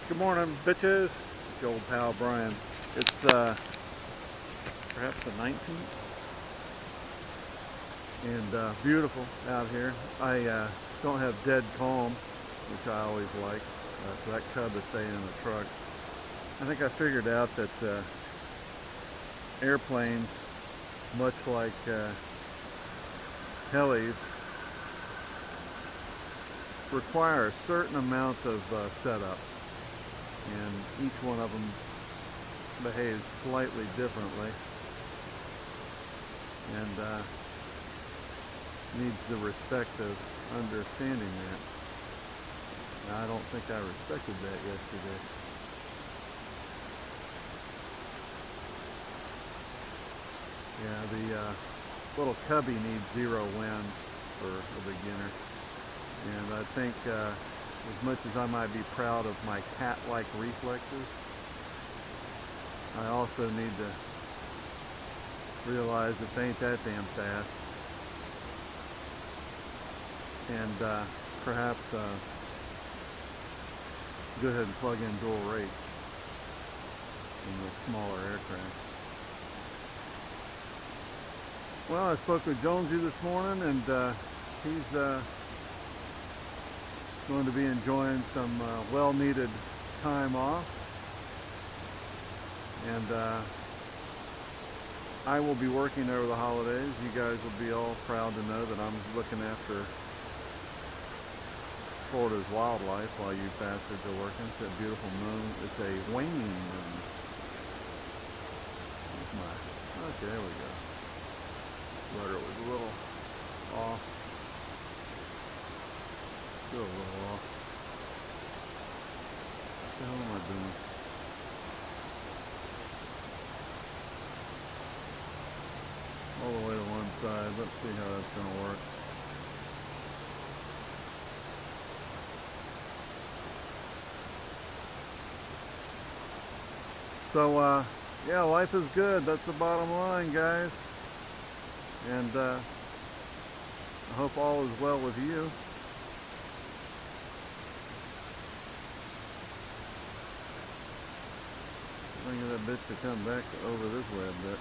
Good morning, bitches. It's your old pal Brian. It's perhaps the 19th and beautiful out here. I don't have dead calm, which I always like, so that cub is staying in the truck. I think I figured out that airplanes, much like helis, require a certain amount of setup, and each one of them behaves slightly differently and needs the respect of understanding that. Now, I don't think I respected that yesterday. Yeah, the little cubby needs zero wind for a beginner, and I think as much as I might be proud of my cat-like reflexes, I also need to realize it ain't that damn fast, and perhaps go ahead and plug in dual rates in the smaller aircraft. Well, I spoke with Jonesy this morning, and he's going to be enjoying some well-needed time off, and I will be working over the holidays. You guys will be all proud to know that I'm looking after Florida's wildlife while you bastards are working. It's a beautiful moon. It's a waning moon. Okay, there we go. Rudder was a little off. Still a little off. What the hell am I doing? All the way to one side. Let's see how that's going to work. So, yeah, life is good. That's the bottom line, guys. And I hope all is well with you. I'm thinking that bitch to come back over this way a bit.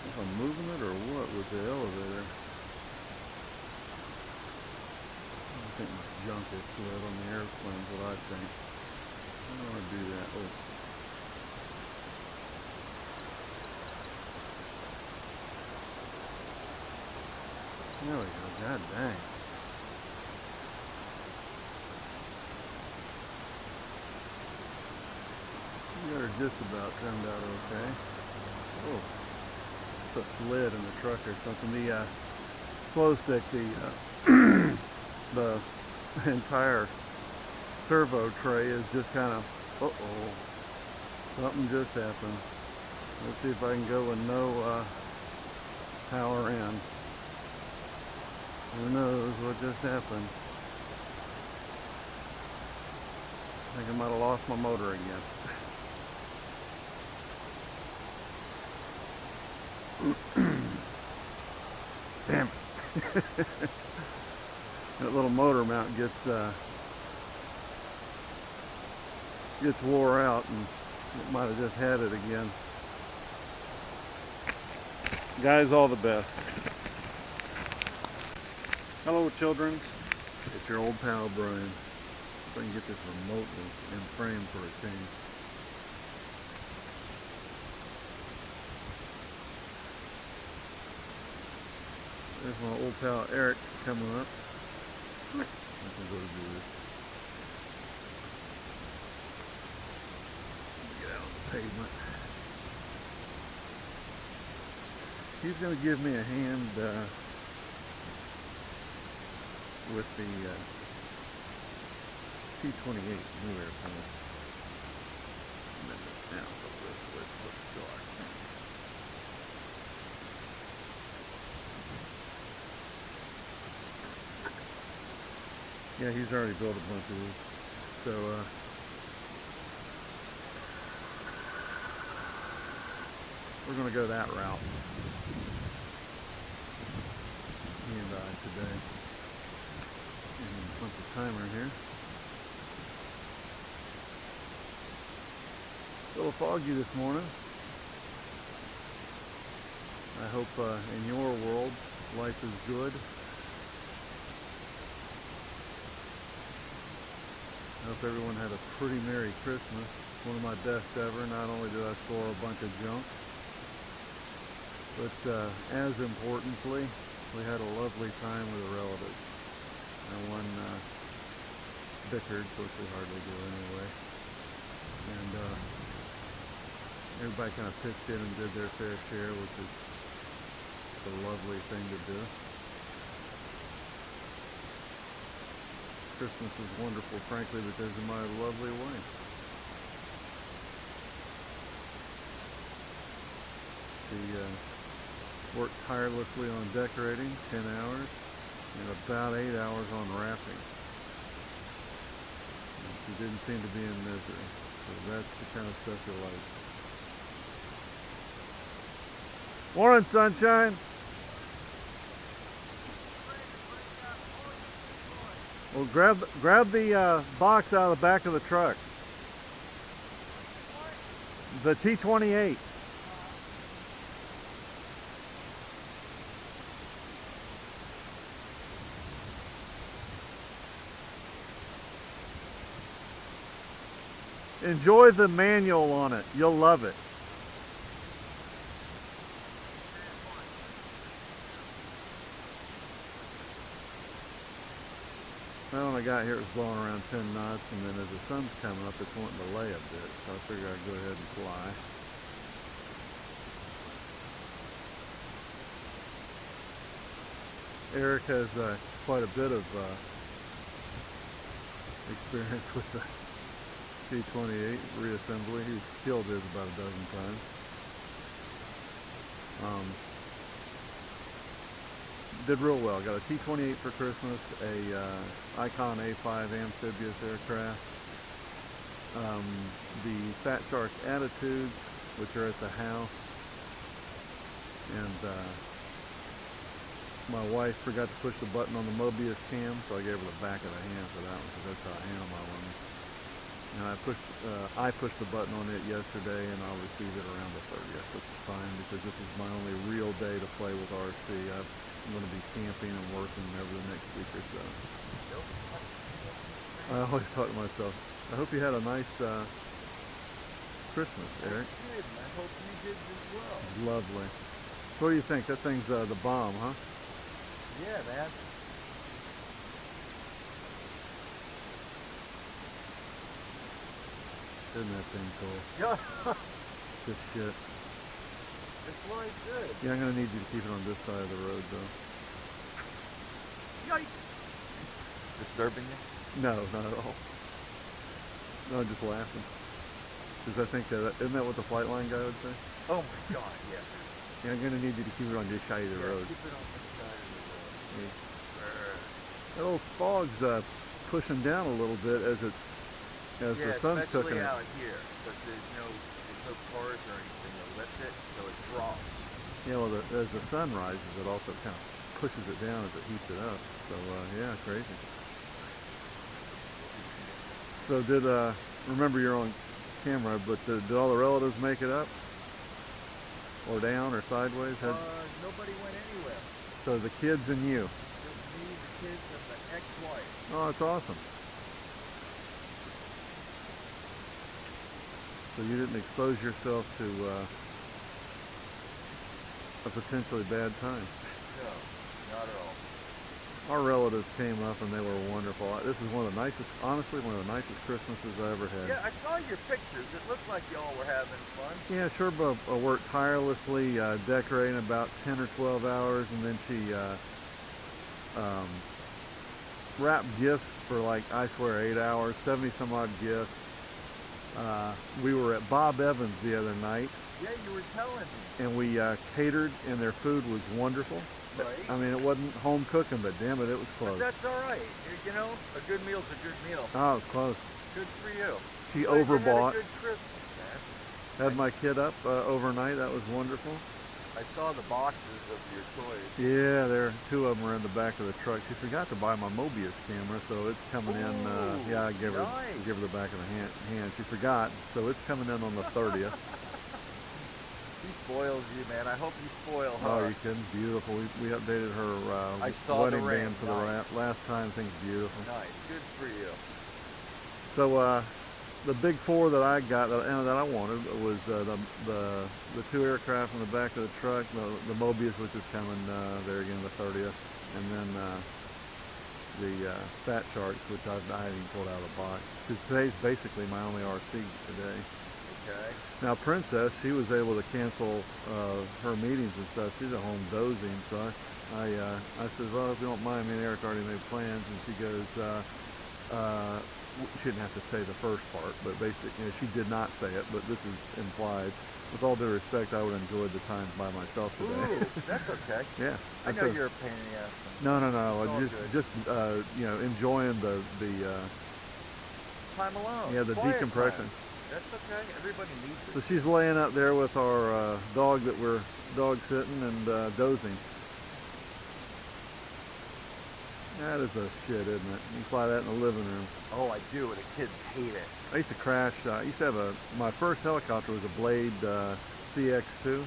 If I'm moving it or what with the elevator. I think my junk is slid on the airplane, is what I think. I don't want to do that. Oh. There we go. God dang. We are just about turned out okay. Oh. A slid in the truck or something. The slow stick, the entire servo tray is just kind of, something just happened. Let's see if I can go with no power in. Who knows what just happened? I think I might have lost my motor again. Damn it. That little motor mount gets wore out, and it might have just had it again. Guys, all the best. Hello, children. It's your old pal Brian. If I can get this remotely in frame for a change. There's my old pal Eric coming up. I can go do this. Get out on the pavement. He's going to give me a hand with the T-28 new airplane. Now, let's go. Yeah, he's already built a bunch of these. So, we're going to go that route. He and I today. And punch the timer here. A little foggy this morning. I hope in your world life is good. I hope everyone had a pretty Merry Christmas. One of my best ever. Not only did I score a bunch of junk, but as importantly, we had a lovely time with the relatives. And one bickered, which we hardly do anyway. And everybody kind of pitched in and did their fair share, which is a lovely thing to do. Christmas is wonderful, frankly, because of my lovely wife. She worked tirelessly on decorating, 10 hours, and about 8 hours on wrapping. And she didn't seem to be in misery, so that's the kind of stuff you like. Morning, sunshine. Well, grab the box out of the back of the truck. The T-28. Enjoy the manual on it. You'll love it. Well, when I got here, it was blowing around 10 knots, and then as the sun's coming up, it's wanting to lay a bit, so I figured I'd go ahead and fly. Eric has quite a bit of experience with the T-28 reassembly. He's killed his about a dozen times. Did real well. Got a T-28 for Christmas, a Icon A5 amphibious aircraft, the Fat Shark Attitudes, which are at the house, and my wife forgot to push the button on the Mobius cam, so I gave her the back of the hand for that one, because that's how I handle my one. And I pushed the button on it yesterday, and I'll receive it around the 30th, which is fine, because this is my only real day to play with RC. I'm going to be camping and working over the next week or so. I always thought to myself, I hope you had a nice Christmas, Eric. I did, and I hope you did as well. Lovely. So what do you think? That thing's the bomb, huh? Yeah, man. Isn't that thing cool? Yeah. Good shit. It's flying good. Yeah, I'm going to need you to keep it on this side of the road, though. Yikes! Disturbing you? No, not at all. No, I'm just laughing. Because I think, isn't that what the flight line guy would say? Oh my god, yeah. Yeah, I'm going to need you to keep it on this side of the road. Keep it on this side of the road. Yeah. That old fog's pushing down a little bit as the sun's cooking especially it. out here, because there's no cars or anything to lift it, so it drops. Yeah, well, as the sun rises, it also kind of pushes it down as it heats it up. So, yeah, crazy. So remember you're on camera, but did all the relatives make it up? Or down or sideways? Nobody went anywhere. So the kids and you. Just me, the kids, and the ex-wife. Oh, that's awesome. So you didn't expose yourself to a potentially bad time. No, not at all. Our relatives came up and they were wonderful. This is one of the nicest, honestly, one of the nicest Christmases I ever had. Yeah, I saw your pictures. It looked like y'all were having fun. Yeah, sure, but I worked tirelessly decorating about 10 or 12 hours, and then she wrapped gifts for, like, I swear, 8 hours, 70 some odd gifts. We were at Bob Evans the other night. Yeah, you were telling me. And we catered, and their food was wonderful. Right. I mean, it wasn't home cooking, but damn it, it was close. But that's all right. You know, a good meal's a good meal. Oh, it was close. Good for you. She Glad you overbought. had a good Christmas, man. Had my kid up overnight. That was wonderful. I saw the boxes of your toys. Yeah, there. Two of them are in the back of the truck. She forgot to buy my Mobius camera, so it's coming in. Ooh, Yeah, I gave her the back of the hand. She forgot, so it's coming in on the 30th. She spoils you, man. I hope you spoil her. Oh, you kidding? Beautiful. We updated her I saw wedding the ring. band for Nice. the last time. Things beautiful. Nice. Good for you. So the big four that I got that I wanted was the two aircraft in the back of the truck, the Mobius, which is coming there again the 30th, and then the Fat Sharks, which I haven't even pulled out of the box. Because today's basically my only RC today. Okay. Now Princess, she was able to cancel her meetings and stuff. She's at home dozing, so I said, well, if you don't mind, me and Eric already made plans, and she goes, she didn't have to say the first part, but basically, she did not say it, but this is implied. With all due respect, I would enjoy the time by myself today. Ooh, that's okay. Yeah. I know you're a pain in the ass. No. It's all Just enjoying the time alone. yeah, the Quiet decompression. time. That's okay. Everybody needs So it. she's laying up there with our dog that we're dog sitting and dozing. That is a shit, isn't it? You can fly that in the living room. Oh, I do. The kids hate it. I used to crash. I used to have my first helicopter was a Blade CX2,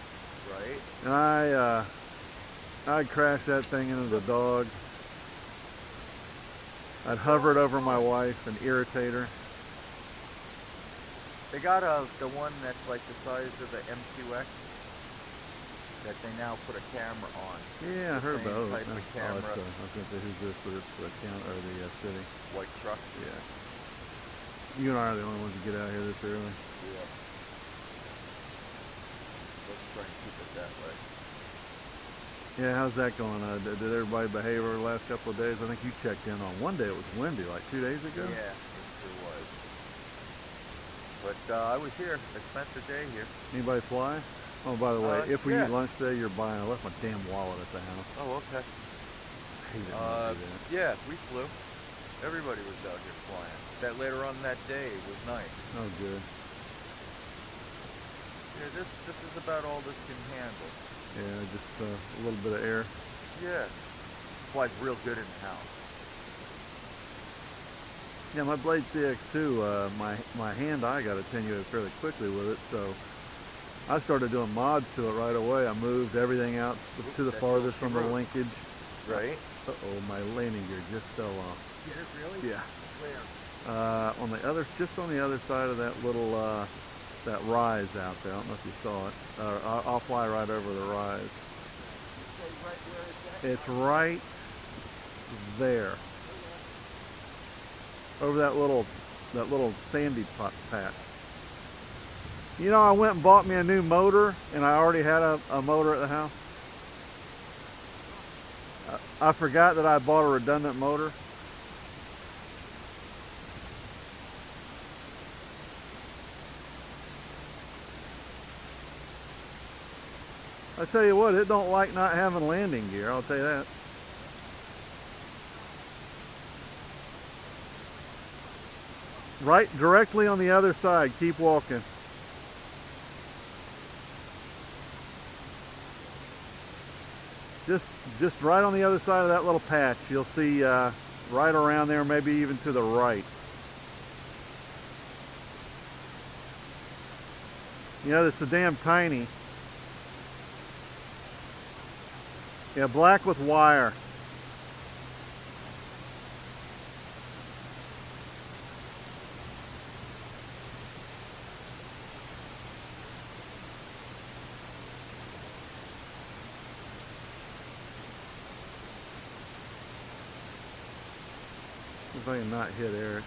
Right? and I'd crash that thing into the dog. I'd hover it over my wife and irritate her. They got the one that's like the size of the M2X that they now put a camera on. Yeah, I The heard same about type it. of camera. I was going to say who's this, but it's the count or the city. White truck. Yeah. You and I are the only ones who get out here this early. Yeah. Let's try and keep it that way. Yeah, how's that going? Did everybody behave over the last couple of days? I think you checked in on one day. It was windy, like 2 days ago. Yeah, it sure was. But I was here. I spent the day here. Anybody fly? Oh, by the way, if we yeah. eat lunch today, you're buying. I left my damn wallet at the house. Oh, okay. I hate it when I do that. Yeah, we flew. Everybody was out here flying. That later on that day was nice. Oh, good. Yeah, this is about all this can handle. Yeah, just a little bit of air. Yeah. Flies real good in the house. Yeah, my Blade CX2, my hand-eye got attenuated fairly quickly with it, so I started doing mods to it right away. I moved everything out to the That's farthest all from she the wrote. linkage. Right? Uh-oh, my landing gear just fell off. Did it really? Yeah. Where? On the other, just on the other side of that little, that rise out there. I don't know if you saw it. I'll fly right over the rise. Right where is that? It's right there. Over that little sandy patch. You know, I went and bought me a new motor, and I already had a motor at the house. I forgot that I bought a redundant motor. I tell you what, it don't like not having landing gear, I'll tell you that. Right directly on the other side, keep walking. Just right on the other side of that little patch, you'll see right around there, maybe even to the right. You know, it's so damn tiny. Yeah, black with wire. If I can not hit Eric.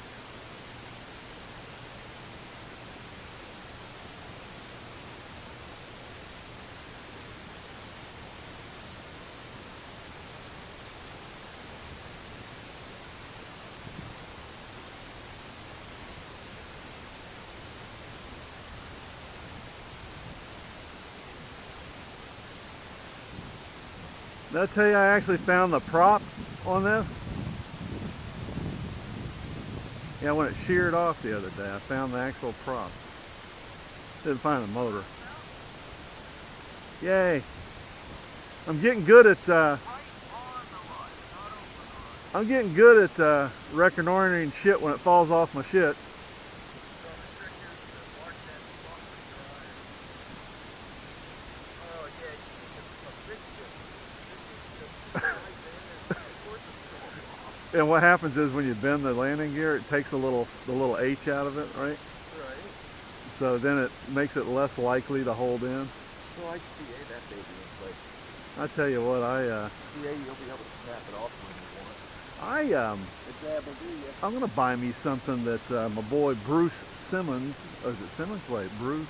Did I tell you I actually found the prop on this? Yeah, when it sheared off the other day, I found the actual prop. Didn't find the motor. Yay. I'm getting good at reconnoitering shit when it falls off my shit. And what happens is when you bend the landing gear, it takes the little H out of it, right? Right. So then it makes it less likely to hold in. So I CA that baby in place. I tell you what, CA, you'll be able to snap it off when you want. I'm gonna buy me something that my boy Bruce Simmons, is it Simmons? Wait, Bruce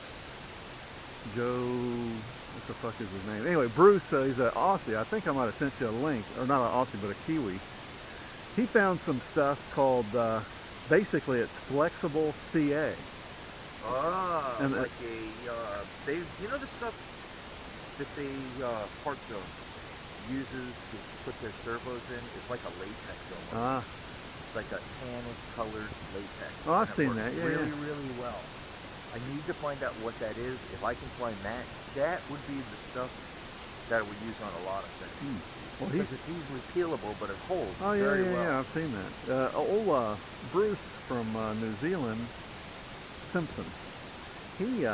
Joe, what the fuck is his name? Anyway, Bruce, he's an Aussie. I think I might have sent you a link, or not an Aussie, but a Kiwi. He found some stuff called, basically it's flexible CA. Ah, And like you know the stuff that Part Zone uses to put their servos in? It's like a latex almost. It's like a tannic colored latex. Oh, I've seen works that, yeah, really, yeah. really well. I need to find out what that is. If I can find that, that would be the stuff that I would use on a lot of things. Well, Because it's easily peelable, but it holds very well. yeah, I've seen that. Old Bruce from New Zealand, Simpson, he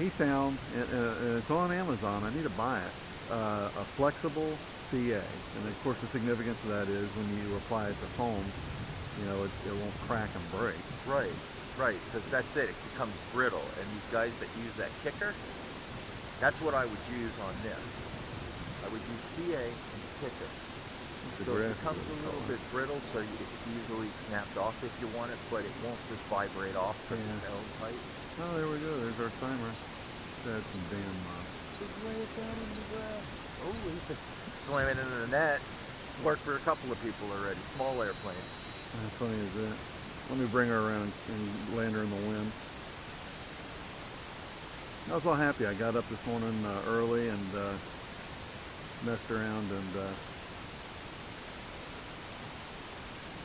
found, and it's on Amazon, I need to buy it, a flexible CA. And of course the significance of that is when you apply it to foam, you know, it won't crack and break. Right, right, because that's it. It becomes brittle. And these guys that use that kicker, that's what I would use on this. I would use CA and kicker. So it becomes a little bit brittle, so it's easily snapped off if you want it, but it won't just vibrate off because it's held tight. Oh, there we go. There's our timer. That's some damn. Just lay it down on the ground. Oh, he's been slamming into the net. Worked for a couple of people already. Small airplanes. How funny is that? Let me bring her around and land her in the wind. I was all happy. I got up this morning early and messed around and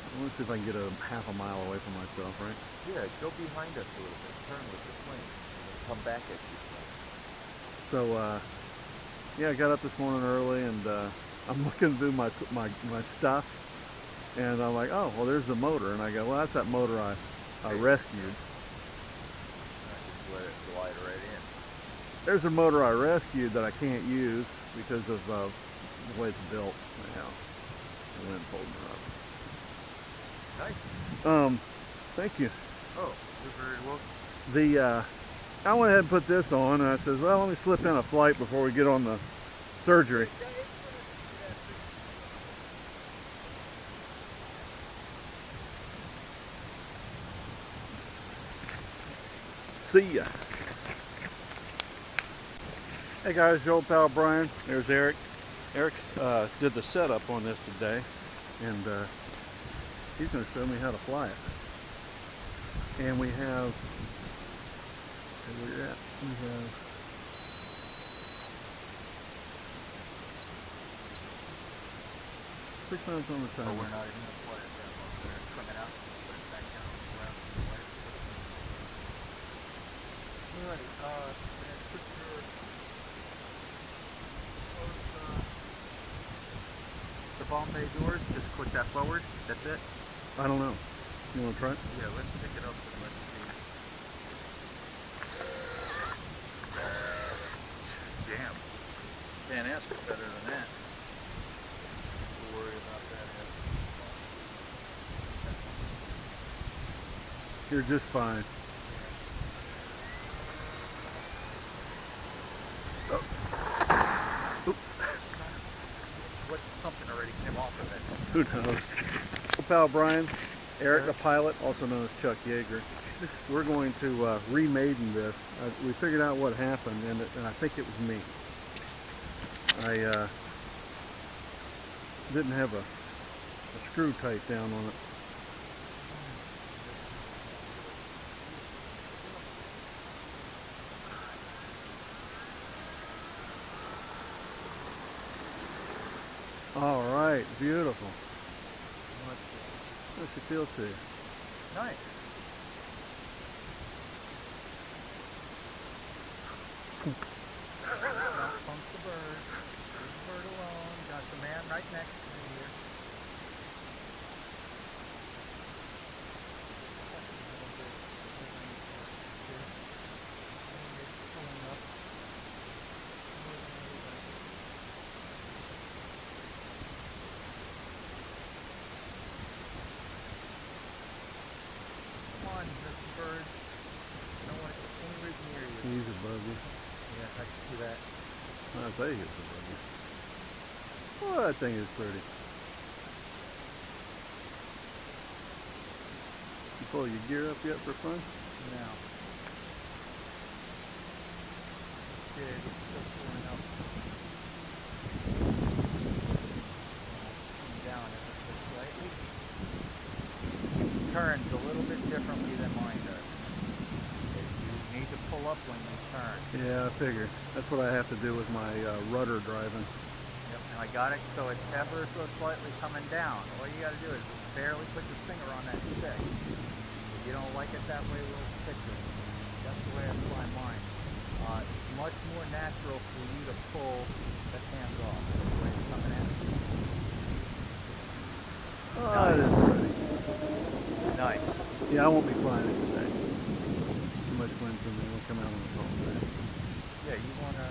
I want to see if I can get a half a mile away from myself, right? Yeah, go behind us a little bit. Turn with the plane and then come back at you. So, yeah, I got up this morning early and I'm looking through my stuff and I'm like, oh, well, there's the motor. And I go, well, that's that motor I rescued. I just let it glide right in. There's a motor I rescued that I can't use because of the way it's built. Anyhow, the wind holding her up. Nice. Thank you. Oh, you're very welcome. I went ahead and put this on, and I says, well, let me slip in a flight before we get on the surgery. See ya. Hey guys, your old pal Brian. There's Eric. Eric did the setup on this today, and he's going to show me how to fly it. And we have, where we're at, we have 6 minutes on the time. Oh, we're not even going to fly it that long. We're going to trim it out and put it back down on the ground. Alrighty, and put your the bomb bay doors, just click that forward. That's it. I don't know. You want to try it? Yeah, let's pick it up and let's see. Damn. Can't ask for better than that. We'll worry about that after. You're just fine. Oh. Oops. What, something already came off of it. Who knows? Old pal Brian, Eric the pilot, also known as Chuck Yeager. We're going to remaiden this. We figured out what happened, and I think it was me. I didn't have a screw tight down on it. All right, beautiful. How does she feel to you? Nice. Don't punk the bird. Leave the bird alone. Got the man right next to me here. Come on, Mr. Bird. I don't want anywhere near you. He's above you. Yeah, I can see that. I say he's above you. Oh, that thing is pretty. You pull your gear up yet for fun? No. Good. It's still pulling up. Coming down ever so slightly. Turns a little bit differently than mine does. You need to pull up when you turn. Yeah, I figure. That's what I have to do with my rudder driving. Yep, and I got it so it's ever so slightly coming down. All you got to do is barely put your finger on that stick. If you don't like it that way, we'll fix it. That's the way I fly mine. It's much more natural for you to pull the hands off. That's the way it's coming at you. Oh, it is pretty. Nice. Yeah, I won't be flying it today. Too much wind for me. We'll come out on the phone today. Yeah, you want to,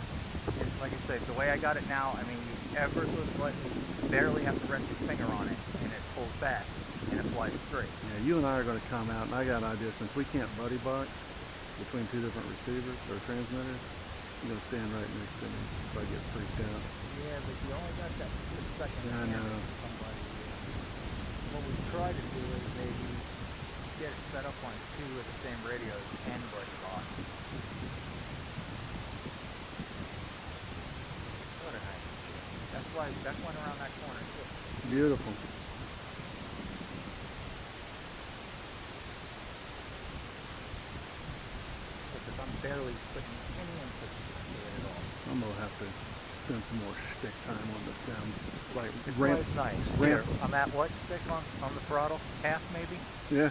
like I said, the way I got it now, I mean, you ever so slightly, barely have to rest your finger on it, and it pulls back, and it flies straight. Yeah, you and I are going to come out, and I got an idea. Since we can't buddy box between two different receivers or transmitters, you're going to stand right next to me if I get freaked out. Yeah, but you only got that split second Yeah, I hand know. with somebody. What we try to do is maybe get it set up on two of the same radios and buddy box. What a nice. That's one around that corner too. Beautiful. Because I'm barely putting any emphasis into it at all. I'm going to have to spend some more stick time on the sound. Like It ramp. flies nice. ramp. Here, I'm at what stick on the throttle? Half maybe? Yeah,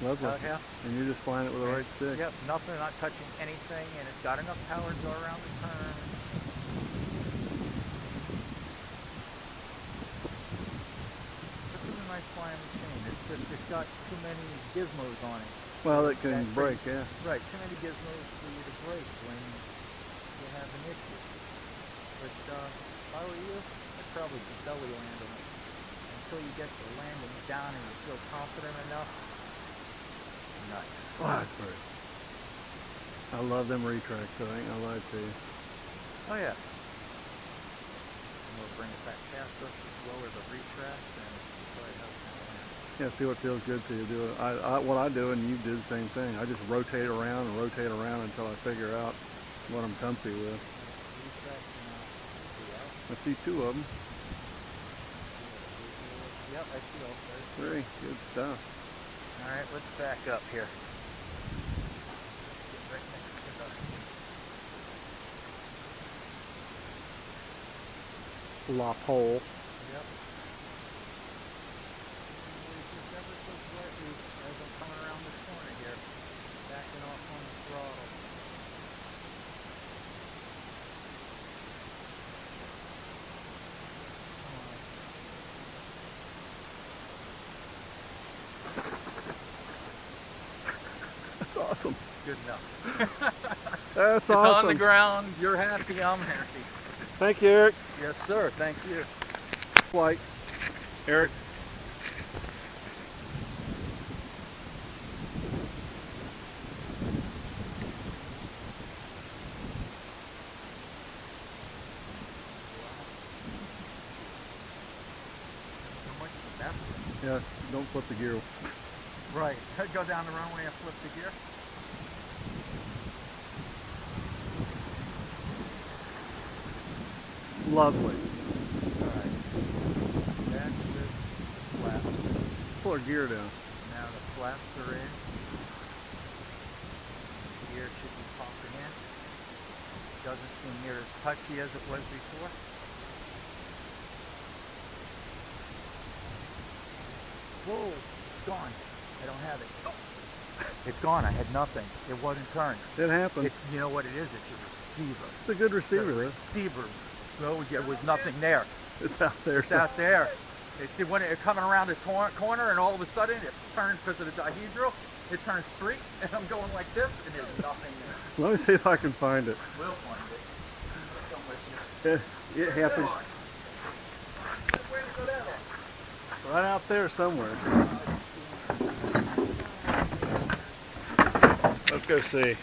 lovely. About half? And you're just flying it with the right stick. Yep, nothing, not touching anything, and it's got enough power to go around the turn. This is a nice flying machine. It's just, it's got too many gizmos on it. Well, it can That's break, yeah. Right, too many gizmos for you to break when you have an issue. But if I were you, I'd probably just belly land on it until you get the landing down and you feel confident enough. Nice. Oh, that's pretty. I love them retracts, so I ain't gonna lie to you. Oh yeah. And we'll bring it back faster, lower the retract, and go ahead and Yeah, see what feels good to you. Do it. What I do, and you do the same thing. I just rotate around and rotate around until I figure out what I'm comfy with. retract and I see two of them. Yep, I see all those. Very good stuff. Alright, let's back up here. Get right next to the La pole. Yep. Just ever so slightly as I'm coming around this corner here, backing off on the throttle. That's awesome. Good enough. That's It's awesome. on the ground. You're happy. I'm happy. Thank you, Eric. Yes, sir. Thank you. Flight. Eric. So much for that. Yeah, don't flip the gear. Right. Go down the runway and flip the gear. Lovely. Alright. That's with the flaps. Pull our gear down. Now the flaps are in. The gear should be popping in. Doesn't seem near as touchy as it was before. Whoa, it's gone. I don't have it. Oh. It's gone. I had nothing. It wasn't turned. It happens. It's, you know what it is? It's a receiver. It's a good receiver, The though. receiver. No, there was nothing there. It's out there. It's out there. It when it coming around the corner, and all of a sudden it turned because of the dihedral. It turned straight, and I'm going like this, and there's nothing there. Let me see if I can find it. We'll find it. Come with you. It happens Where'd it go that on? right out there somewhere. Let's go see.